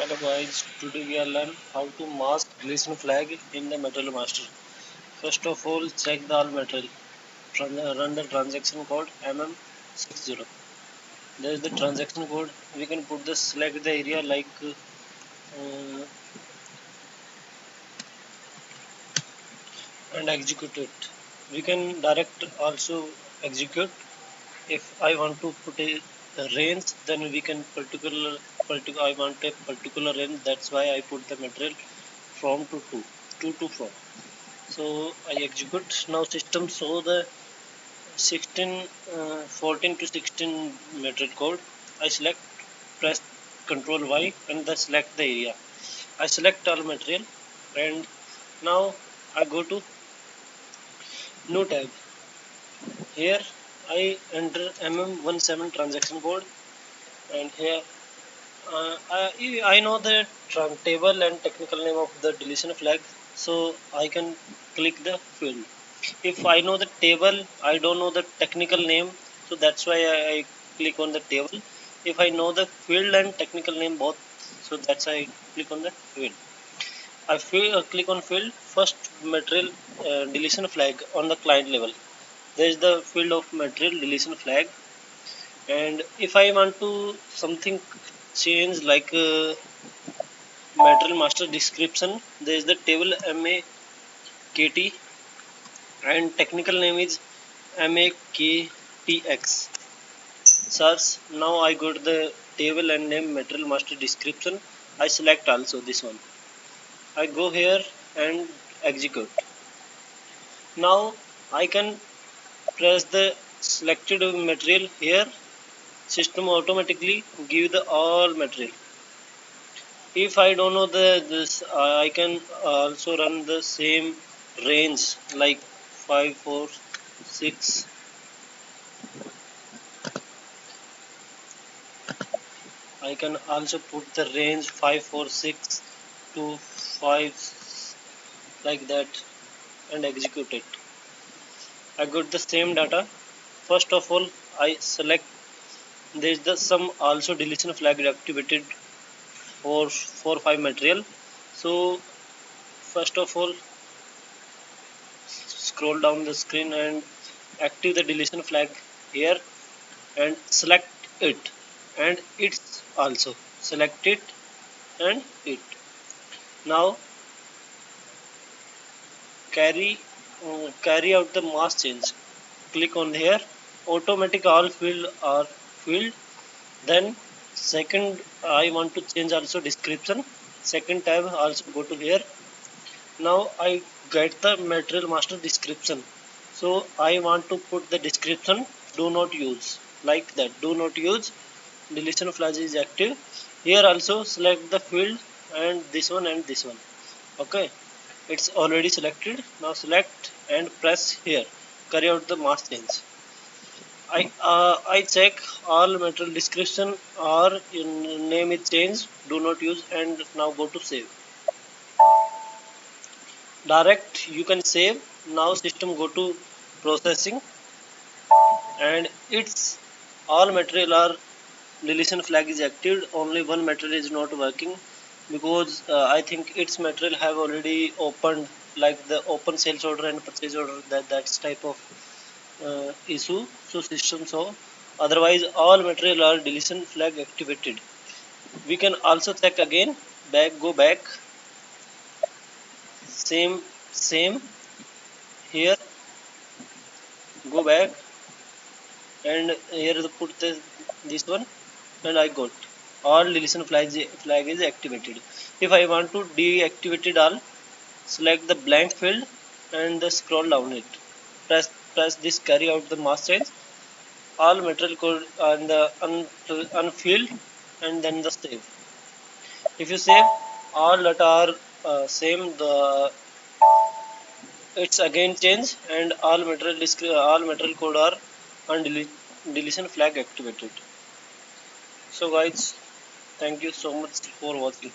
Hello guys, today we will learn how to mask deletion flag in the Material Master. First of all, check the all material. Run the transaction code MM60. There is the transaction code. We can put the select the area like and execute it. We can direct also execute. If I want to put a range, then we can particular. I want a particular range. That's why I put the material from to 2 to from. So I execute. Now system show the 14 to 16 metric code. I select, press Ctrl Y and then select the area. I select all material and now I go to new tab. Here I enter MM17 transaction code and here I know the table and technical name of the deletion flag, so I can click the field. If I know the table, I don't know the technical name, so that's why I click on the table. If I know the field and technical name both, so that's why I click on the field. Click on field first material deletion flag on the client level. There is the field of material deletion flag, and if I want to something change like material master description, there is the table MAKT and technical name is MAKTX. Search. Now I go to the table and name material master description. I select also this one. I go here and execute. Now I can press the selected material here. System automatically give the all material. If I don't know this, I can also run the same range like 5, 4, 6. I can also put the range 5, 4, 6 to 5 like that and execute it. I got the same data. First of all, I select. There is the some also deletion flag activated for 4, 5 material. So first of all, scroll down the screen and active the deletion flag here and select it, and it's also select it and it. Now carry out the mask change. Click on here. Automatic all field are filled. Then second I want to change also description. Second tab also go to here. Now I get the material master description. So I want to put the description do not use like that. Do not use deletion flag is active. Here also select the field and this one and this one. Okay, it's already selected. Now select and press here. Carry out the mask change. I check all material description or in name is changed. Do not use and now go to save. Direct you can save. Now system go to processing and it's all material are deletion flag is active. Only one material is not working because I think its material have already opened like the open sales order and purchase order, that's type of issue. So system so otherwise all material are deletion flag activated. We can also check again. Go back, same here, go back and here put this one and I got all deletion flag is activated. If I want to deactivate it all, select the blank field and the scroll down it. Press this carry out the mask change. All material code and the unfilled and then the save. If you save all data are same, the it's again change and all material code are on deletion flag activated. So guys, thank you so much for watching.